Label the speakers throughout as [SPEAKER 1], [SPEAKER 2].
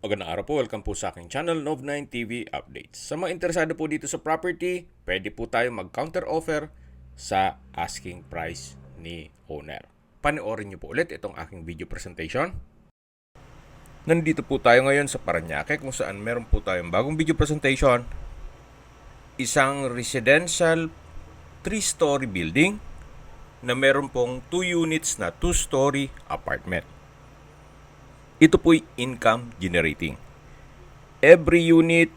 [SPEAKER 1] Magandang araw po, welcome po sa aking channel, Nov9 TV Updates. Sa mga interesado po dito sa property, pwede po tayo mag-counter offer sa asking price ni owner. Panoorin niyo po ulit itong aking video presentation. Nandito po tayo ngayon sa Parañaque kung saan meron po tayong bagong video presentation. Isang residential 3-story building na meron pong 2 units na 2-story apartment. Ito po'y income generating. Every unit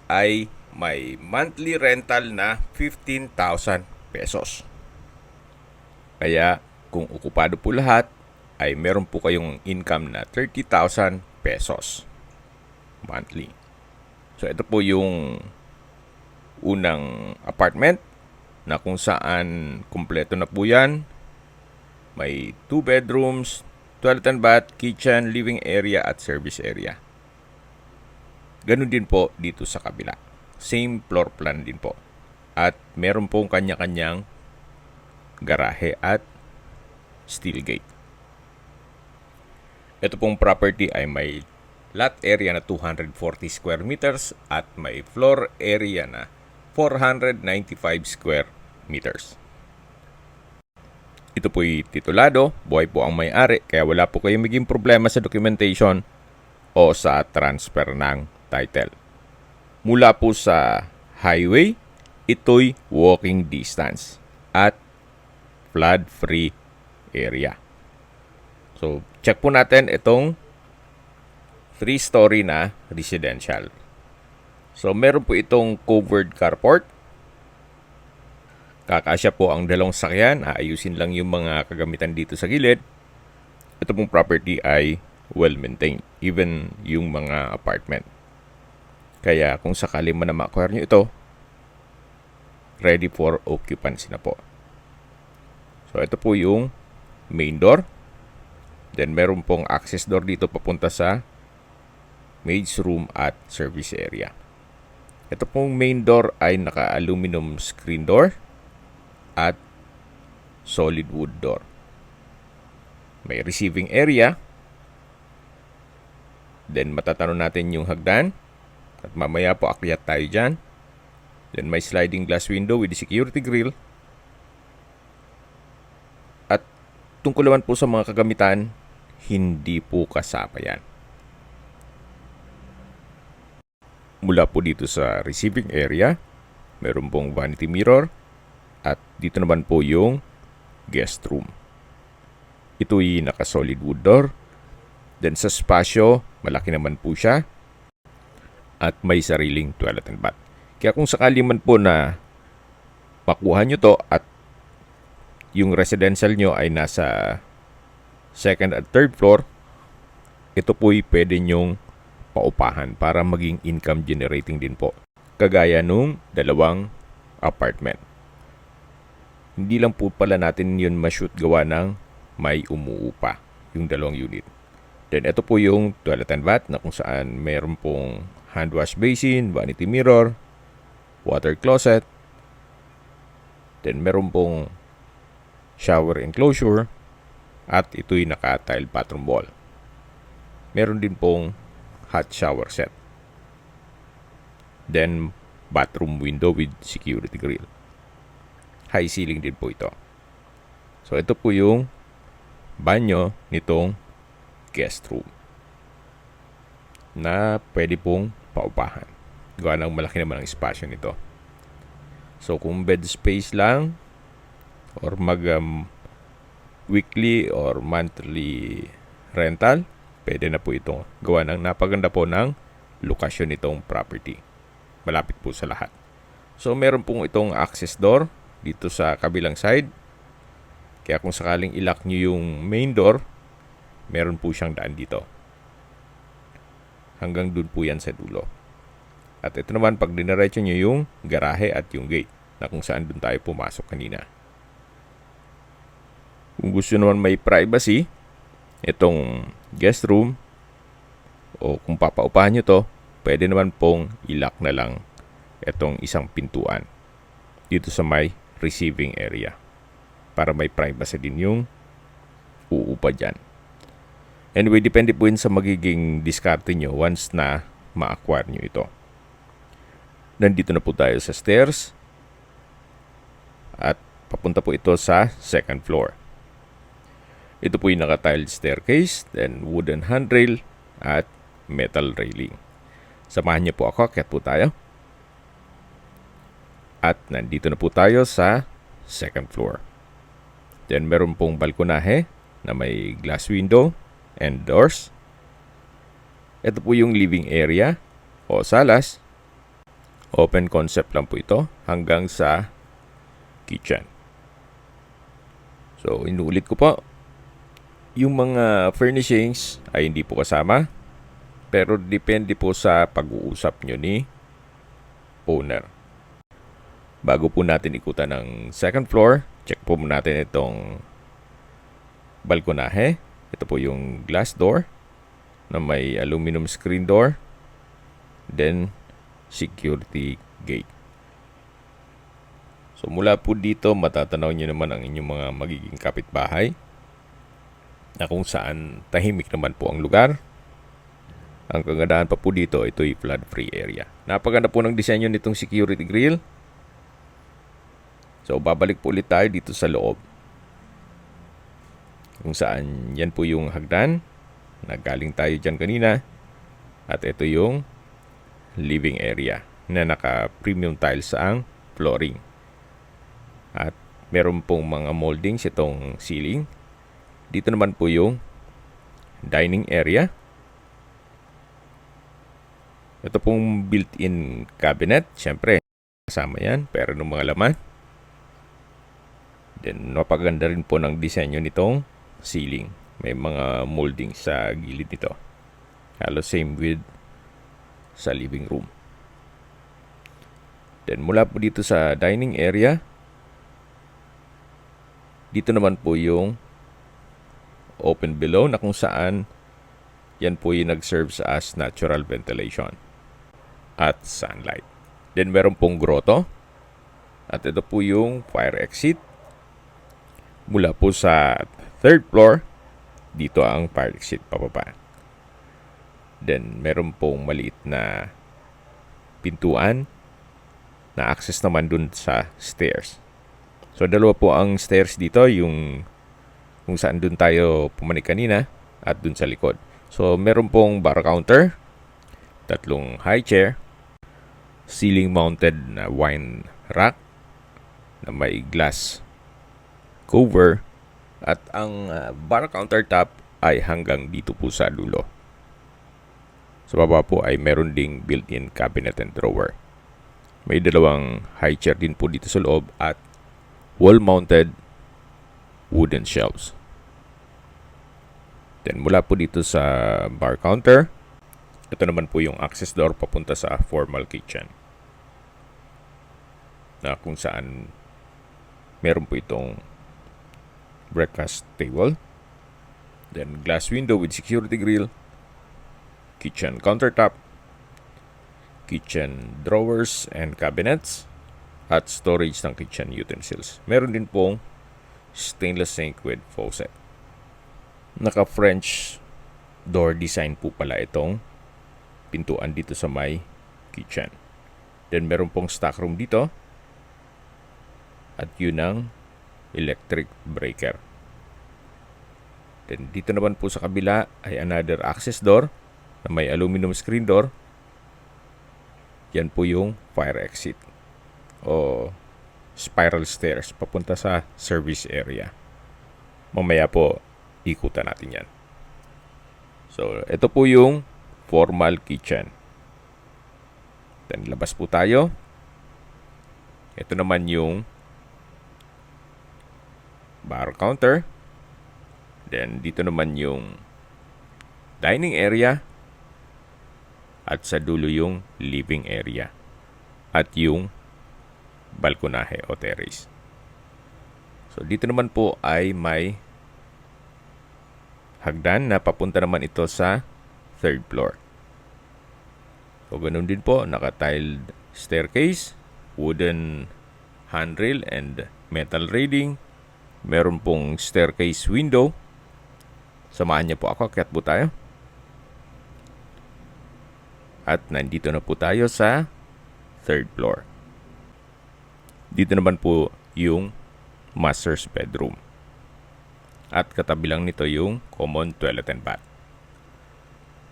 [SPEAKER 1] ay may monthly rental na 15,000 pesos. Kaya kung okupado po lahat, ay meron po kayong income na 30,000 pesos monthly. So ito po yung unang apartment na kung saan kumpleto na po yan. May 2 bedrooms, toilet and bath, kitchen, living area at service area. Ganun din po dito sa kabila. Same floor plan din po. At meron pong kanya-kanyang garahe at steel gate. Ito pong property ay may lot area na 240 square meters at may floor area na 495 square meters. Ito po'y titulado, buhay po ang may-ari, kaya wala po kayong maging problema sa documentation o sa transfer ng title. Mula po sa highway, ito'y walking distance at flood-free area. So, check po natin itong 3-story na residential. So, meron po itong covered carport. Kakasya po ang dalawang sakyan. Aayusin lang yung mga kagamitan dito sa gilid. Ito pong property ay well-maintained. Even yung mga apartment. Kaya kung sakali man na ma-acquire nyo ito, ready for occupancy na po. So ito po yung main door. Then meron pong access door dito papunta sa maid's room at service area. Ito pong main door ay naka-aluminum screen door at solid wood door. May receiving area. Then matatanong natin yung hagdan. At mamaya po akyat tayo dyan. Then may sliding glass window with security grill. At tungkol naman po sa mga kagamitan, hindi po kasama yan. Mula po dito sa receiving area, meron pong vanity mirror. At dito naman po yung guest room. Ito'y naka-solid wood door. Then sa spasyo, malaki naman po siya. At may sariling toilet and bath. Kaya kung sakali man po na makuha nyo to at yung residential nyo ay nasa second at third floor, ito po'y pwede nyong paupahan para maging income generating din po. Kagaya nung dalawang apartment. Hindi lang po pala natin yun ma-shoot gawa ng may umuupa, yung dalawang unit. Then ito po yung toilet and bath na kung saan mayroon pong hand wash basin, vanity mirror, water closet. Then meron pong shower enclosure at ito'y naka-tile bathroom wall. Meron din pong hot shower set. Then bathroom window with security grill. High ceiling din po ito. So ito po yung banyo nitong guest room na pwede pong paupahan. Gawa ng malaki naman ang espasyo nito. So kung bed space lang or weekly or monthly rental, pwede na po ito. Gawa ng napaganda po ng lokasyon nitong property. Malapit po sa lahat. So meron pong itong access door dito sa kabilang side. Kaya kung sakaling ilock nyo yung main door, meron po siyang daan dito. Hanggang dun po yan sa dulo. At ito naman, pag dinaretso nyo yung garahe at yung gate na kung saan dun tayo pumasok kanina. Kung gusto naman may privacy, itong guest room, o kung papaupahan nyo to, pwede naman pong ilock na lang itong isang pintuan dito sa may receiving area para may privacy din yung uupa dyan. Anyway, depende po yun sa magiging diskarte nyo once na ma-acquire nyo ito. Nandito na po tayo sa stairs. At papunta po ito sa second floor. Ito po yung naka-tiled staircase, then wooden handrail at metal railing. Samahan niyo po ako, akyat po tayo. At nandito na po tayo sa second floor. Then meron pong balkonahe na may glass window and doors. Ito po yung living area o salas. Open concept lang po ito hanggang sa kitchen. So, inuulit ko po. Yung mga furnishings ay hindi po kasama. Pero depende po sa pag-uusap nyo ni owner. Bago po natin ikutan ng second floor, check po natin itong balkonahe. Ito po yung glass door na may aluminum screen door. Then, security gate. So mula po dito, matatanaw nyo naman ang inyong mga magiging kapitbahay na kung saan tahimik naman po ang lugar. Ang kagandahan pa po dito, ito ay flood-free area. Napaganda po ng disenyo nitong security grill. So babalik po ulit tayo dito sa loob. Kung saan yan po yung hagdan. Nagaling tayo dyan kanina. At ito yung living area na naka-premium tiles ang flooring. At meron pong mga moldings itong ceiling. Dito naman po yung dining area. Ito pong built-in cabinet. Siyempre, kasama yan. Pero ng mga laman. Then, napaganda rin po ng disenyo nitong ceiling. May mga molding sa gilid nito. Halos same with sa living room. Then, mula po dito sa dining area, dito naman po yung open below na kung saan yan po yung nag-serve as natural ventilation at sunlight. Then meron pong grotto at ito po yung fire exit. Mula po sa third floor, dito ang fire exit pababa. Then meron pong maliit na pintuan na access naman dun sa stairs. So dalawa po ang stairs dito, yung kung saan dun tayo pumanik kanina at dun sa likod. So meron pong bar counter, tatlong high chair, ceiling mounted na wine rack na may glass cover at ang bar countertop ay hanggang dito po sa dulo. Sa baba po ay meron ding built-in cabinet and drawer. May dalawang high chair din po dito sa loob at wall-mounted wooden shelves. Then mula po dito sa bar counter, ito naman po yung access door papunta sa formal kitchen. Na kung saan meron po itong breakfast table. Then glass window with security grill, kitchen countertop, kitchen drawers and cabinets, at storage ng kitchen utensils. Meron din pong stainless sink with faucet. Naka-French door design po pala itong pintuan dito sa may kitchen. Then meron pong stock room dito. At yun ang electric breaker. Then dito naman po sa kabila ay another access door na may aluminum screen door. Yan po yung fire exit o spiral stairs papunta sa service area. Mamaya po ikutan natin yan. So ito po yung formal kitchen. Then labas po tayo. Ito naman yung bar counter. Then dito naman yung dining area. At sa dulo yung living area. At yung balkonahe o terrace. So dito naman po ay may hagdan na papunta naman ito sa third floor. So ganun din po, naka-tiled staircase, wooden handrail and metal railing. Meron pong staircase window Samahan niyo po ako, akyat po tayo. At nandito na po tayo sa third floor. Dito naman po yung master's bedroom. At katabi lang nito yung common toilet and bath.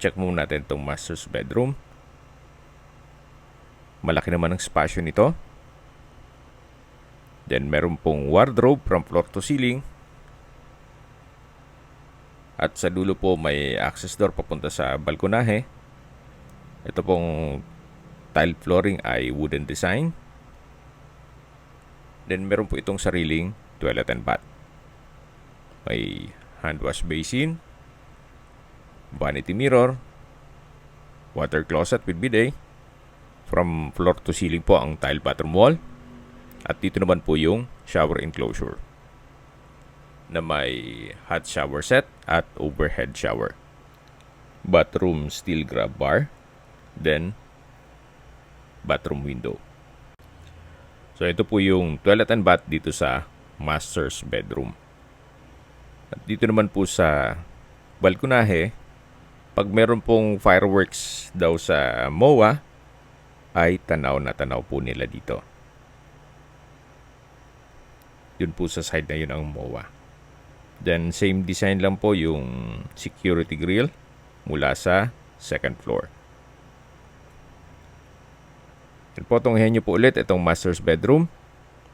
[SPEAKER 1] Check muna natin itong master's bedroom. Malaki naman ang spasyo nito. Then meron pong wardrobe from floor to ceiling. At sa dulo po may access door papunta sa balkonahe. Ito pong tile flooring ay wooden design. Then meron po itong sariling toilet and bath. May hand wash basin, vanity mirror, water closet with bidet. From floor to ceiling po ang tile bathroom wall. At dito naman po yung shower enclosure na may hot shower set at overhead shower. Bathroom steel grab bar. Then, bathroom window. So, ito po yung toilet and bath dito sa master's bedroom. At dito naman po sa balkonahe, pag meron pong fireworks daw sa MOA, ay tanaw na tanaw po nila dito. Yun po sa side na yun ang MOA. Then, same design lang po yung security grill mula sa second floor. Then po, tunghayan nyo po ulit itong master's bedroom.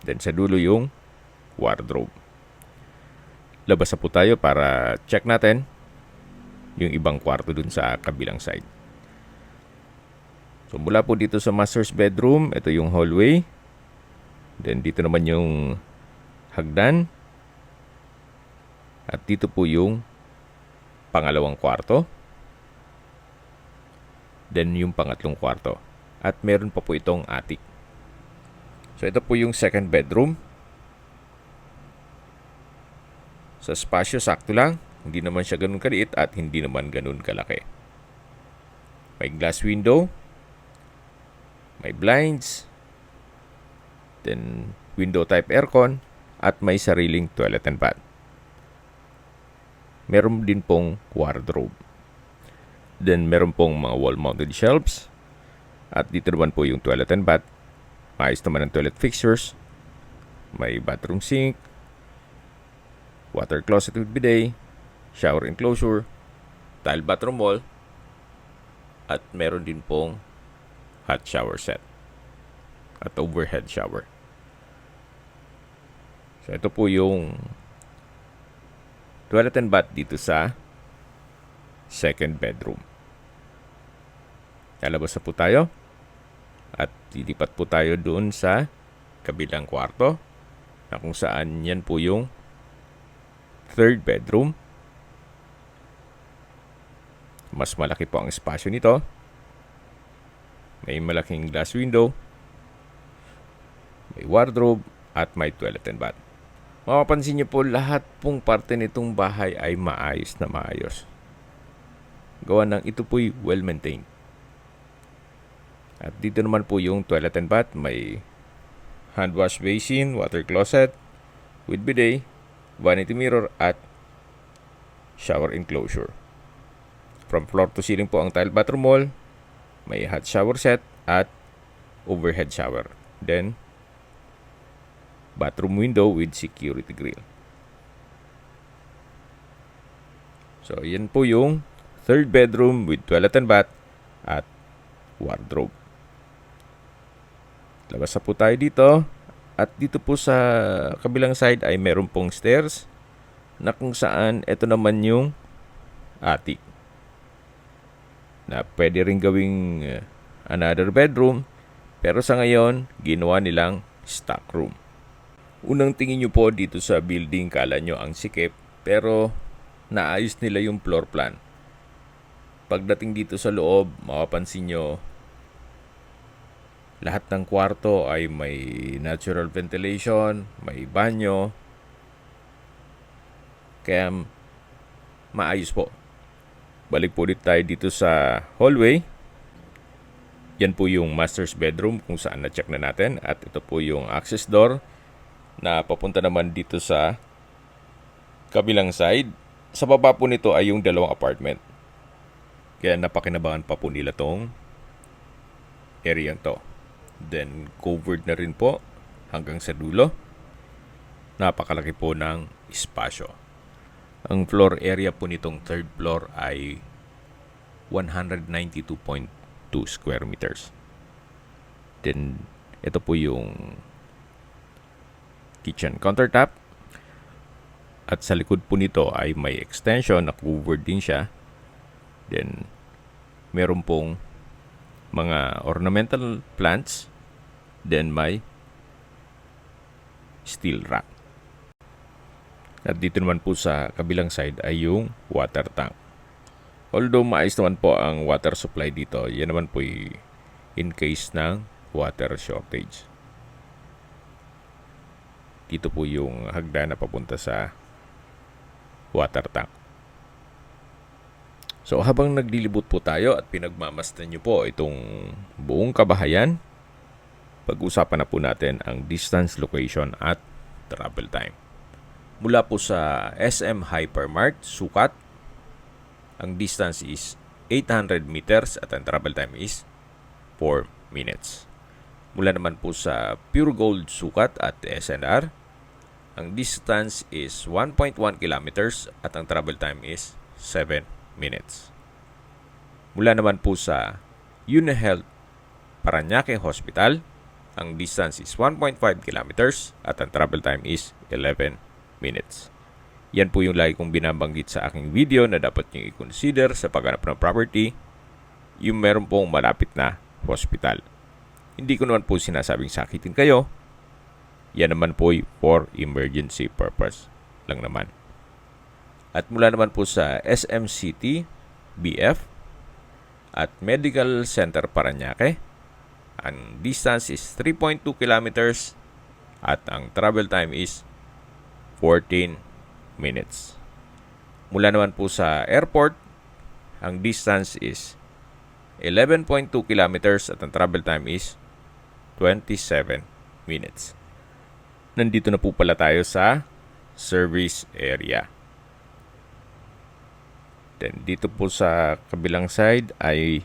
[SPEAKER 1] Then, sa dulo yung wardrobe. Labas na po tayo para check natin yung ibang kwarto dun sa kabilang side. So, mula po dito sa master's bedroom, ito yung hallway. Then, dito naman yung hagdan. At dito po yung pangalawang kwarto. Then, yung pangatlong kwarto. At meron pa po itong attic. So, ito po yung second bedroom. Sa spasyo, sakto lang. Hindi naman siya ganun kaliit at hindi naman ganun kalaki. May glass window. May blinds. Then, window type aircon. At may sariling toilet and bath. Meron din pong wardrobe. Then, meron pong mga wall-mounted shelves. At dito naman po yung toilet and bath. Maayos naman ang toilet fixtures. May bathroom sink. Water closet with bidet. Shower enclosure. Tile bathroom wall. At meron din pong hot shower set. At overhead shower. So ito po yung toilet and bath dito sa second bedroom. Lalabas na po tayo. At lilipat po tayo doon sa kabilang kwarto na kung saan yan po yung third bedroom. Mas malaki po ang espasyo nito. May malaking glass window. May wardrobe at may toilet and bath. Mapapansin niyo po lahat pong parte nitong bahay ay maayos na maayos. Gawa ng ito po'y well-maintained. At dito naman po yung toilet and bath. May hand wash basin, water closet with bidet, vanity mirror at shower enclosure. From floor to ceiling po ang tile bathroom wall. May hot shower set at overhead shower. Then, bathroom window with security grill. So, yan po yung third bedroom with toilet and bath at wardrobe. Labas na po tayo dito. At dito po sa kabilang side ay meron pong stairs na kung saan ito naman yung attic. Na pwede rin gawing another bedroom. Pero sa ngayon, ginawa nilang stock room. Unang tingin nyo po dito sa building, kala nyo ang sikip. Pero naayos nila yung floor plan. Pagdating dito sa loob, mapapansin nyo, lahat ng kwarto ay may natural ventilation, may banyo. Kaya maayos po. Balik po ulit tayo dito sa hallway. Yan po yung master's bedroom kung saan na-check na natin. At ito po yung access door na papunta naman dito sa kabilang side. Sa baba po nito ay yung dalawang apartment. Kaya napakinabangan pa po nila tong area to. Then covered na rin po hanggang sa dulo. Napakalaki po ng espasyo. Ang floor area po nitong third floor ay 192.2 square meters. Then ito po yung kitchen countertop. At sa likod po nito ay may extension na covered din siya. Then, meron pong mga ornamental plants. Then, may steel rack. At dito naman po sa kabilang side ay yung water tank. Although maayos naman po ang water supply dito, yan naman po in case ng water shortage. Dito po yung hagdan na papunta sa water tank. So habang naglilibot po tayo at pinagmamasdan nyo po itong buong kabahayan, pag-usapan na po natin ang distance, location at travel time. Mula po sa SM Hypermart, Sukat, ang distance is 800 meters at ang travel time is 4 minutes. Mula naman po sa Pure Gold Sukat at SNR, ang distance is 1.1 kilometers at ang travel time is 7 minutes. Mula naman po sa UniHealth Parañaque Hospital, ang distance is 1.5 kilometers at ang travel time is 11 minutes. Yan po yung lagi kong binabanggit sa aking video na dapat nyo i-consider sa paghanap ng property, yung meron pong malapit na hospital. Hindi ko naman po sinasabing sakitin kayo. Yan naman po for emergency purpose lang naman. At mula naman po sa SM City, BF, at Medical Center Parañaque, ang distance is 3.2 kilometers at ang travel time is 14 minutes. Mula naman po sa airport, ang distance is 11.2 kilometers at ang travel time is 27 minutes. Nandito na po pala tayo sa service area. Then dito po sa kabilang side ay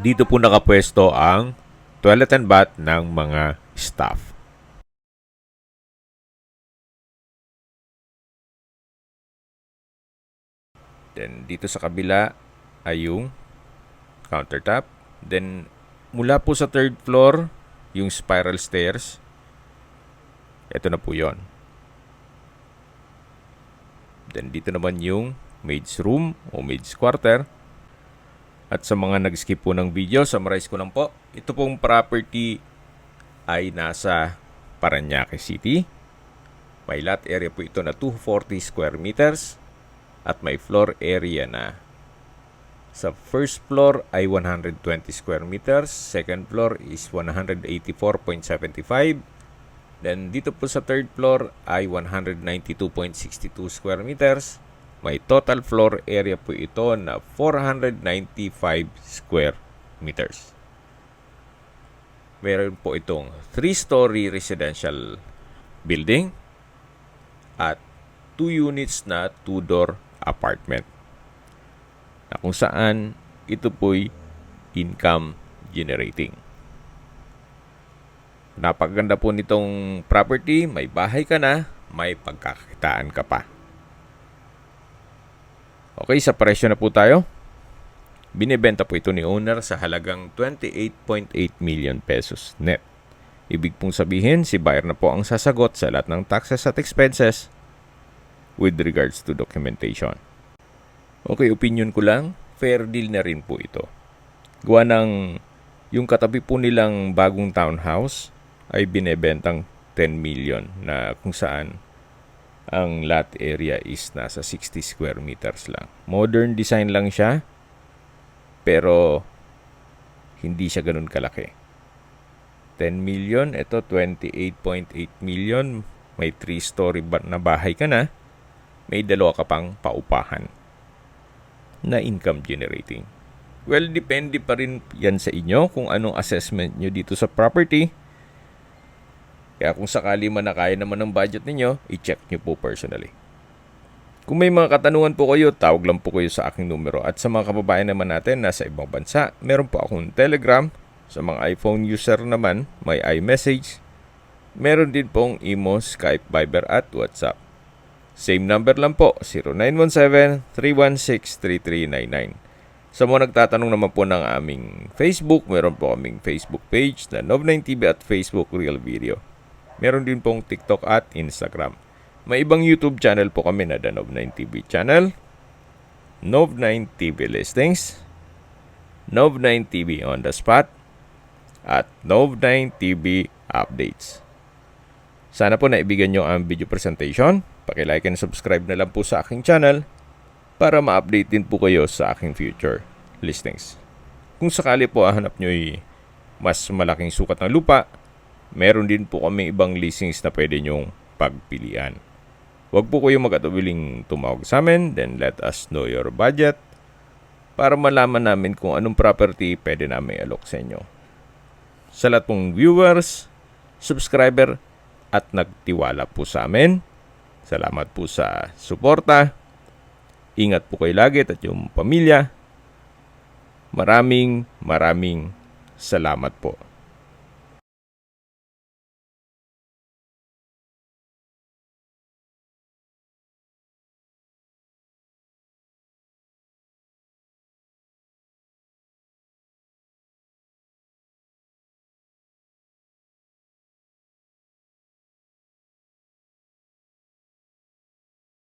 [SPEAKER 1] dito po nakapwesto ang toilet and bath ng mga staff. Then dito sa kabila ay yung countertop. Then mula po sa third floor, yung spiral stairs, ito na po yon. Then dito naman yung maid's room o maid's quarter. At sa mga nag-skip po ng video, summarize ko lang po. Ito pong property ay nasa Parañaque City. May lot area po ito na 240 square meters at may floor area na sa first floor ay 120 square meters, second floor is 184.75. Then dito po sa third floor ay 192.62 square meters. May total floor area po ito na 495 square meters. Meron po itong 3-story residential building at 2 units na 2-door apartment. Na kung saan ito po'y income generating. Napakaganda po nitong property, may bahay ka na, may pagkakakitaan ka pa. Okay, sa presyo na po tayo. Binibenta po ito ni owner sa halagang 28.8 million pesos net. Ibig pong sabihin, si buyer na po ang sasagot sa lahat ng taxes at expenses with regards to documentation. Okay, opinion ko lang, fair deal na rin po ito. Gawa ng yung katabi po nilang bagong townhouse ay binebentang 10 million na kung saan ang lot area is nasa 60 square meters lang. Modern design lang siya, pero hindi siya ganun kalaki. 10 million, ito 28.8 million, may 3-story na bahay ka na, may 2 ka pang paupahan na income generating. Well, depende pa rin yan sa inyo kung anong assessment nyo dito sa property. Kaya kung sakali man na kaya naman ng budget ninyo, i-check nyo po personally. Kung may mga katanungan po kayo, tawag lang po kayo sa aking numero. At sa mga kababayan naman natin nasa ibang bansa, meron po akong Telegram. Sa mga iPhone user naman, may iMessage. Meron din pong Imo, Skype, Viber at WhatsApp. Same number lang po, 0917-316-3399. Sa mga nagtatanong naman po ng aming Facebook, meron po kaming Facebook page na Nov9TV at Facebook Real Video. Meron din pong TikTok at Instagram. May ibang YouTube channel po kami na The Nov9TV channel, Nov9TV Listings, Nov9TV On The Spot, at Nov9TV Updates. Sana po naibigan nyo ang video presentation. Paki-like and subscribe na lang po sa aking channel para ma-update din po kayo sa aking future listings. Kung sakali po hanap nyo mas malaking sukat ng lupa, meron din po kami ibang listings na pwede nyong pagpilian. Huwag po kayo mag-atubiling tumawag sa amin, then let us know your budget para malaman namin kung anong property pwede namin i-alok sa inyo. Sa lahat pong viewers, subscriber at nagtiwala po sa amin, salamat po sa suporta. Ingat po kayo lagi at yung pamilya. Maraming salamat po.